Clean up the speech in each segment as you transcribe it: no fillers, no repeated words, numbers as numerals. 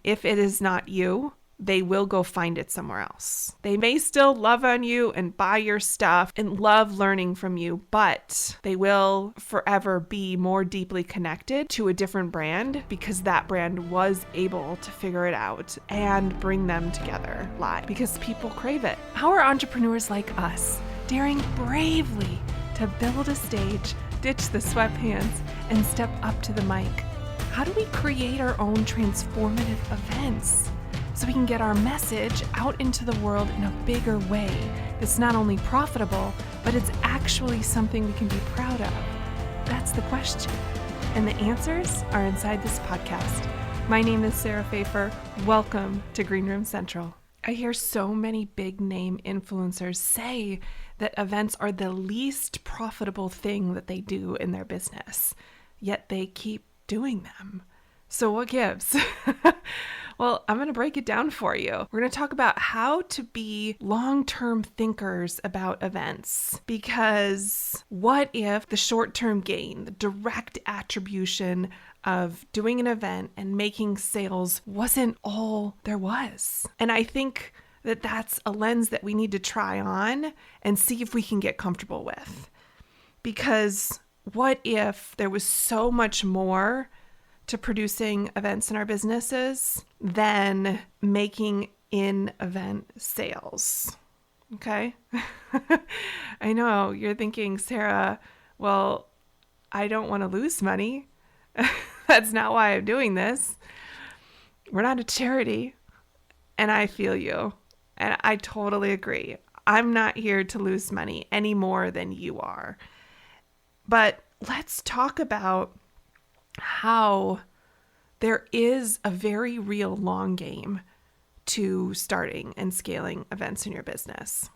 if it is not you, they will go find it somewhere else. They may still love on you and buy your stuff and love learning from you, but they will forever be more deeply connected to a different brand because that brand was able to figure it out and bring them together live because people crave it. How are entrepreneurs like us daring bravely to build a stage, ditch the sweatpants, and step up to the mic? How do we create our own transformative events so we can get our message out into the world in a bigger way that's not only profitable, but it's actually something we can be proud of? That's the question. And the answers are inside this podcast. My name is Sarah Pfeiffer. Welcome to Green Room Central. I hear so many big name influencers say that events are the least profitable thing that they do in their business, yet they keep doing them. So what gives? Well, I'm going to break it down for you. We're going to talk about how to be long-term thinkers about events. Because what if the short-term gain, the direct attribution of doing an event and making sales wasn't all there was? And I think that that's a lens that we need to try on and see if we can get comfortable with. Because what if there was so much more to producing events in our businesses than making in-event sales? Okay? I know you're thinking, Sarah, well, I don't want to lose money. That's not why I'm doing this. We're not a charity. And I feel you. And I totally agree. I'm not here to lose money any more than you are. But let's talk about how there is a very real long game to starting and scaling events in your business.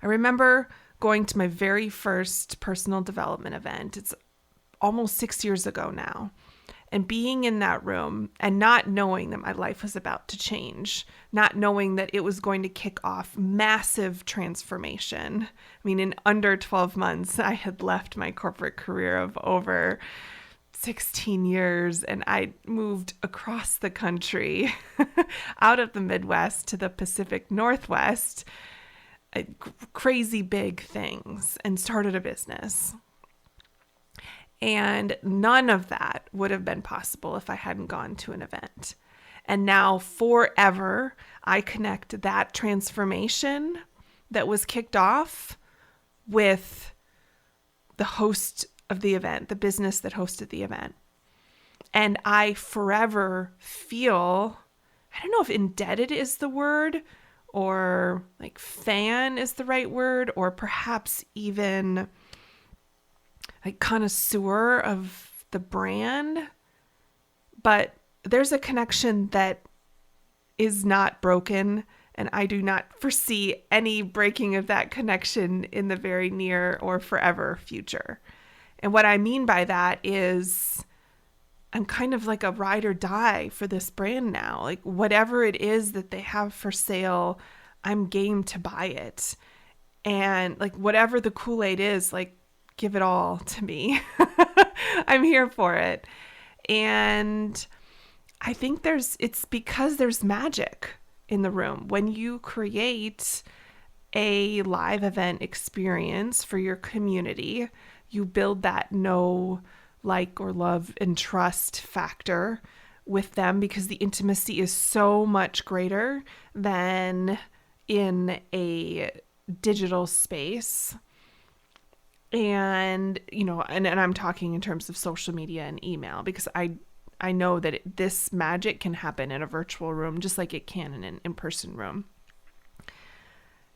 I remember going to my very first personal development event. It's almost 6 years ago now. And being in that room and not knowing that my life was about to change, not knowing that it was going to kick off massive transformation. I mean, in under 12 months, I had left my corporate career of over 16 years and I moved across the country out of the Midwest to the Pacific Northwest, crazy big things, and started a business. And none of that would have been possible if I hadn't gone to an event. And now forever, I connect that transformation that was kicked off with the host of the event, the business that hosted the event. And I forever feel, I don't know if indebted is the word, or like fan is the right word, or perhaps even like connoisseur of the brand, but there's a connection that is not broken, and I do not foresee any breaking of that connection in the very near or forever future. And what I mean by that is I'm kind of like a ride or die for this brand now. Like whatever it is that they have for sale, I'm game to buy it. And like whatever the Kool-Aid is, like give it all to me. I'm here for it. And I think it's because there's magic in the room. When you create a live event experience for your community, you build that know, like, or love and trust factor with them because the intimacy is so much greater than in a digital space. And, you know, and I'm talking in terms of social media and email because I know that this magic can happen in a virtual room just like it can in an in-person room.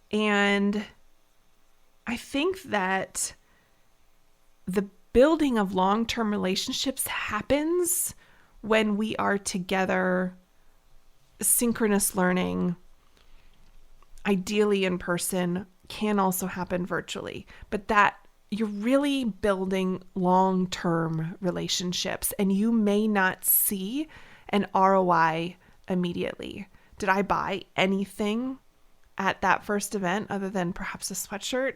And I think that the building of long-term relationships happens when we are together, synchronous learning, ideally in person, can also happen virtually, but that you're really building long-term relationships and you may not see an ROI immediately. Did I buy anything at that first event other than perhaps a sweatshirt?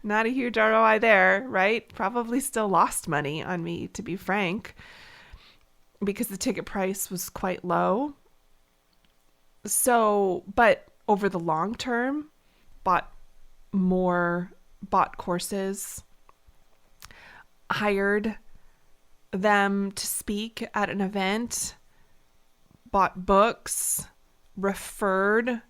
Not a huge ROI there, right? Probably still lost money on me, to be frank. because the ticket price was quite low. So, but over the long term, bought bought courses, hired them to speak at an event, bought books, referred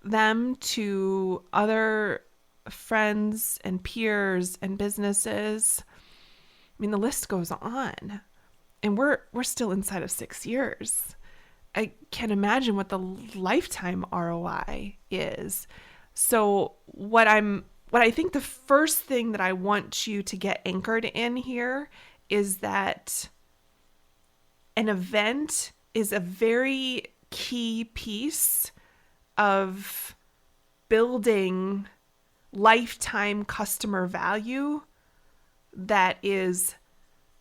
them to other friends and peers and businesses. I mean, the list goes on. And we're still inside of 6 years. I can't imagine what the lifetime ROI is. So what I think the first thing that I want you to get anchored in here is that an event is a very key piece of building lifetime customer value that is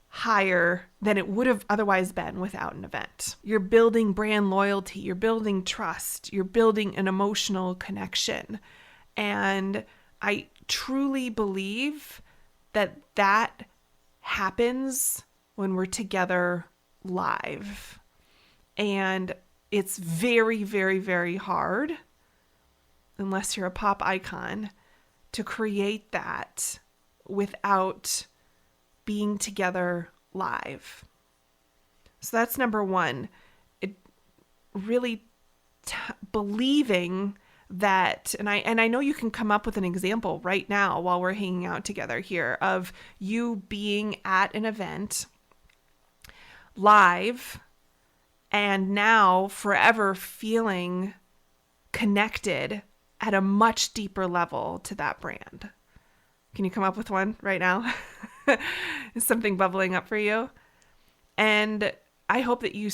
higher than it would have otherwise been without an event. You're building brand loyalty, you're building trust, you're building an emotional connection. And I truly believe that that happens when we're together live. And it's very, very, very hard, unless you're a pop icon, to create that without being together live. So that's number one. It really believing that, and I know you can come up with an example right now while we're hanging out together here of you being at an event live and now forever feeling connected at a much deeper level to that brand. Can you come up with one right now? Is something bubbling up for you? And I hope that you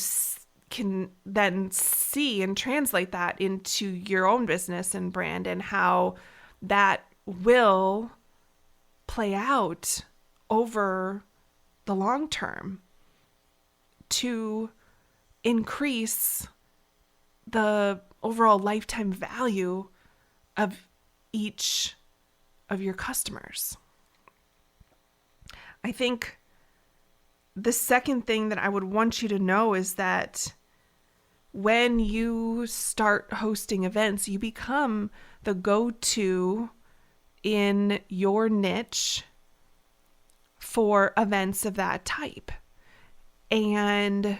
can then see and translate that into your own business and brand and how that will play out over the long term to increase the overall lifetime value of each of your customers. I think the second thing that I would want you to know is that when you start hosting events, you become the go-to in your niche for events of that type. And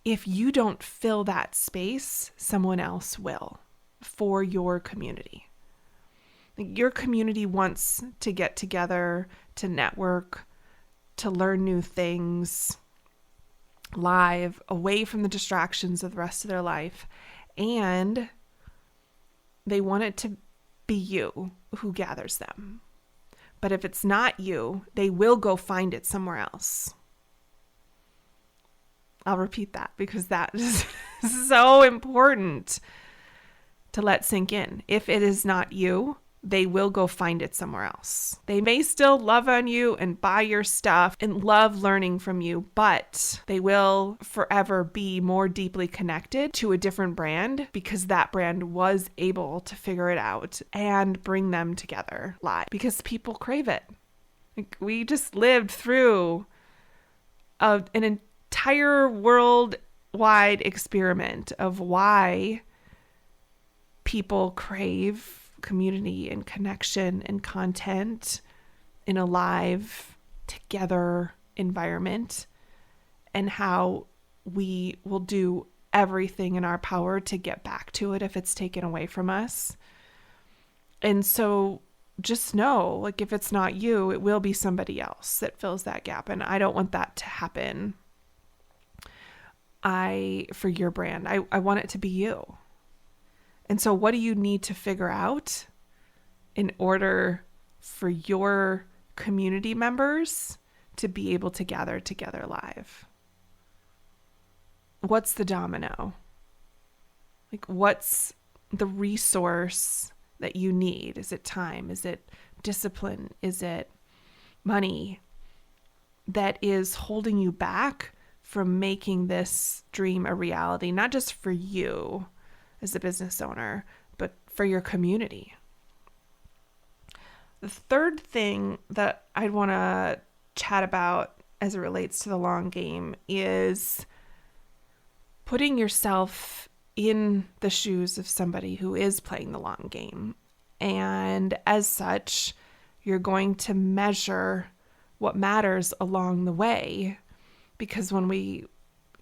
if you don't fill that space, someone else will for your community. Your community wants to get together, to network, to learn new things live, away from the distractions of the rest of their life. And they want it to be you who gathers them. But if it's not you, they will go find it somewhere else. I'll repeat that because that is so important to let sink in. If it is not you, they will go find it somewhere else. They may still love on you and buy your stuff and love learning from you, but they will forever be more deeply connected to a different brand because that brand was able to figure it out and bring them together live because people crave it. Like, we just lived through an entire worldwide experiment of why people crave community and connection and content in a live together environment, and how we will do everything in our power to get back to it if it's taken away from us. And so just know, like, if it's not you, it will be somebody else that fills that gap. And I don't want that to happen. For your brand, I want it to be you. And so what do you need to figure out in order for your community members to be able to gather together live? What's the domino? Like, what's the resource that you need? Is it time? Is it discipline? Is it money that is holding you back from making this dream a reality? Not just for you as a business owner, but for your community. The third thing that I'd want to chat about as it relates to the long game is putting yourself in the shoes of somebody who is playing the long game. And as such, you're going to measure what matters along the way, because when we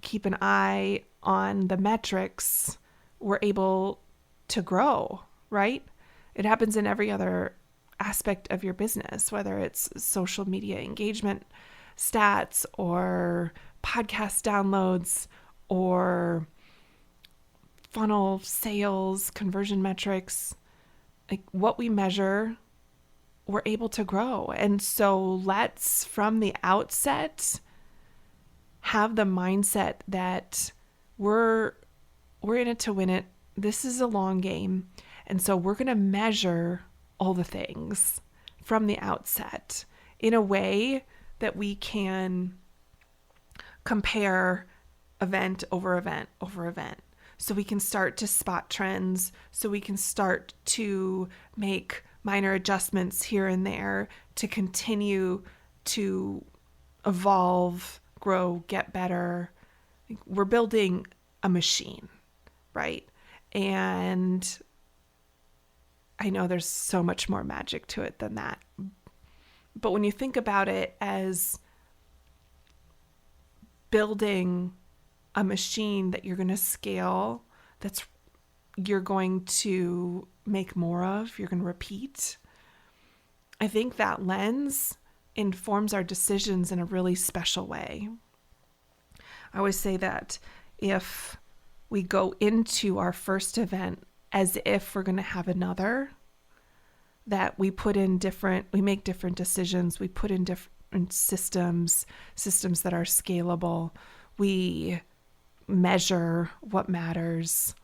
keep an eye on the metrics, we're able to grow, right? It happens in every other aspect of your business, whether it's social media engagement stats or podcast downloads or funnel sales, conversion metrics. Like what we measure, we're able to grow. And so let's, from the outset, have the mindset that we're in it to win it. This is a long game. And so we're going to measure all the things from the outset in a way that we can compare event over event over event. So we can start to spot trends, so we can start to make minor adjustments here and there to continue to evolve, grow, get better. We're building a machine, right? And I know there's so much more magic to it than that. But when you think about it as building a machine that you're going to scale, you're going to make more of, you're going to repeat, I think that lens informs our decisions in a really special way. I always say that if we go into our first event as if we're going to have another, that we make different decisions, we put in different systems that are scalable, we measure what matters.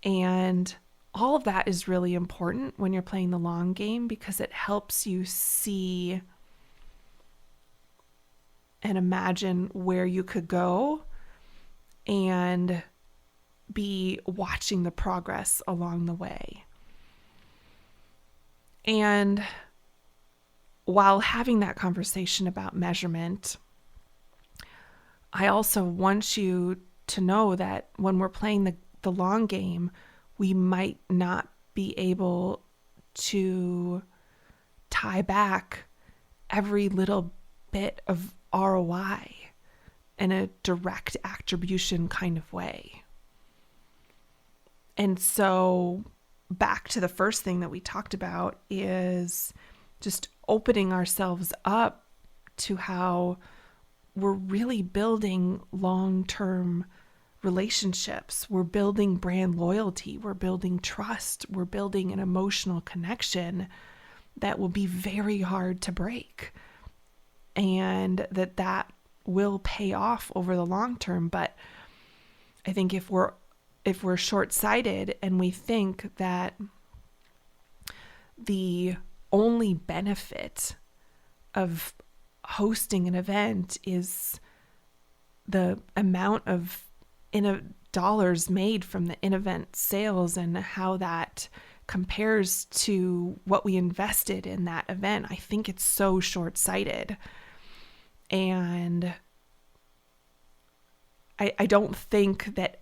And all of that is really important when you're playing the long game, because it helps you see and imagine where you could go and be watching the progress along the way. And while having that conversation about measurement, I also want you to know that when we're playing the long game, we might not be able to tie back every little bit of ROI in a direct attribution kind of way. And so back to the first thing that we talked about is just opening ourselves up to how we're really building long-term relationships. We're building brand loyalty. We're building trust. We're building an emotional connection that will be very hard to break. And that will pay off over the long term. But I think if we're short-sighted and we think that the only benefit of hosting an event is the amount of dollars made from the in-event sales and how that compares to what we invested in that event, I think it's so short-sighted. And I don't think that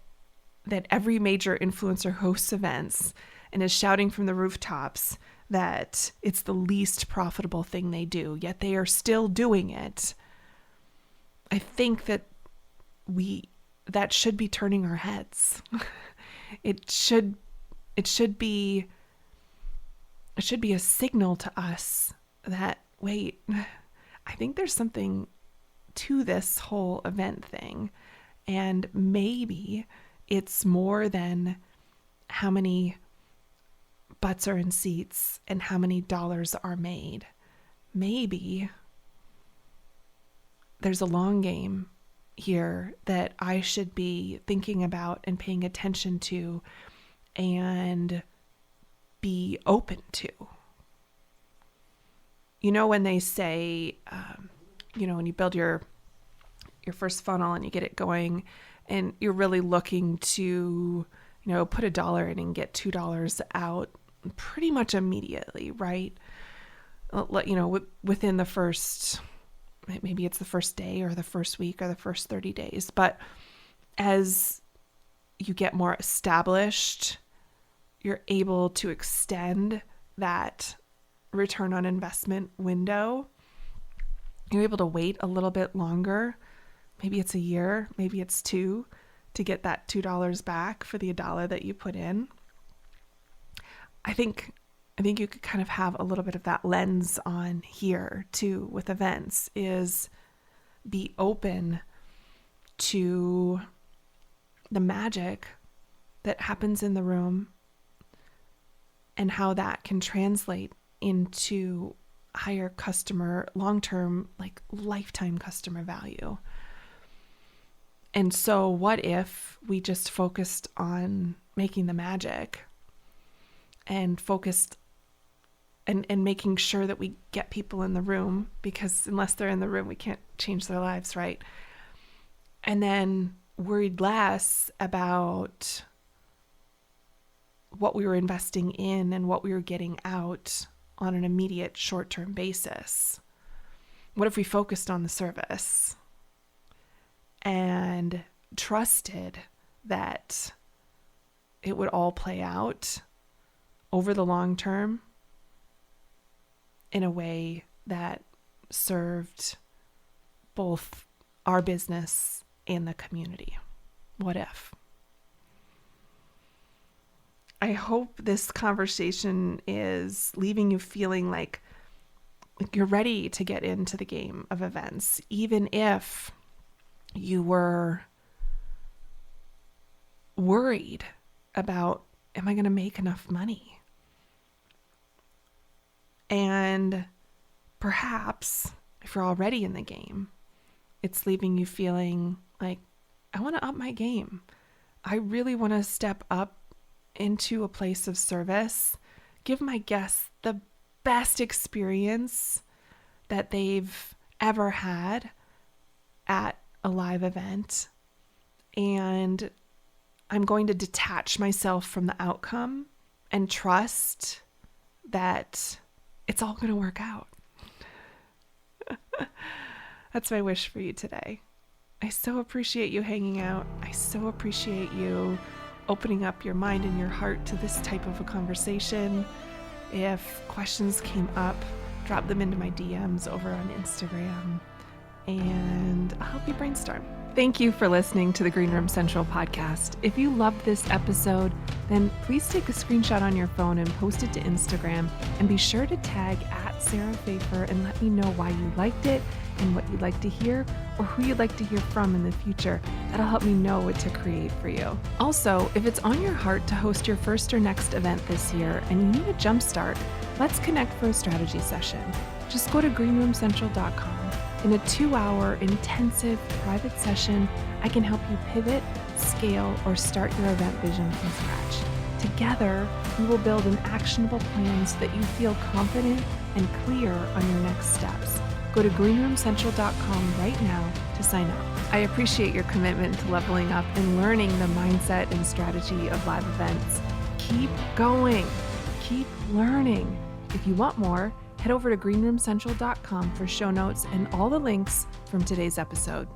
every major influencer hosts events and is shouting from the rooftops that it's the least profitable thing they do, yet they are still doing it. I think that should be turning our heads. It should be a signal to us that, wait, I think there's something to this whole event thing. And maybe it's more than how many butts are in seats and how many dollars are made. Maybe there's a long game here that I should be thinking about and paying attention to and be open to. You know, when they say, when you build your first funnel and you get it going and you're really looking to, put $1 in and get $2 out pretty much immediately, right? Within the first maybe it's the first day or the first week or the first 30 days. But as you get more established, you're able to extend that return on investment window. You're able to wait a little bit longer. Maybe it's a year, maybe it's 2, to get that $2 back for the $1 that you put in. I think you could kind of have a little bit of that lens on here too with events, is be open to the magic that happens in the room and how that can translate into higher customer, long-term, like lifetime customer value. And so what if we just focused on making the magic and focused and making sure that we get people in the room, because unless they're in the room, we can't change their lives, right? And then worried less about what we were investing in and what we were getting out on an immediate short-term basis. What if we focused on the service and trusted that it would all play out over the long term in a way that served both our business and the community? What if? I hope this conversation is leaving you feeling like you're ready to get into the game of events, even if you were worried about, am I going to make enough money? And perhaps if you're already in the game, it's leaving you feeling like, I want to up my game. I really want to step up into a place of service, give my guests the best experience that they've ever had at a live event. And I'm going to detach myself from the outcome and trust that it's all going to work out. That's my wish for you today. I so appreciate you hanging out. I so appreciate you opening up your mind and your heart to this type of a conversation. If questions came up, drop them into my DMs over on Instagram, and I'll help you brainstorm. Thank you for listening to the Green Room Central podcast. If you loved this episode, then please take a screenshot on your phone and post it to Instagram, and be sure to tag @SarahPfeiffer and let me know why you liked it and what you'd like to hear, or who you'd like to hear from in the future. That'll help me know what to create for you. Also, if it's on your heart to host your first or next event this year and you need a jumpstart, let's connect for a strategy session. Just go to greenroomcentral.com. In a 2-hour intensive private session, I can help you pivot, scale, or start your event vision from scratch. Together, we will build an actionable plan so that you feel confident and clear on your next steps. Go to greenroomcentral.com right now to sign up. I appreciate your commitment to leveling up and learning the mindset and strategy of live events. Keep going. Keep learning. If you want more, head over to greenroomcentral.com for show notes and all the links from today's episode.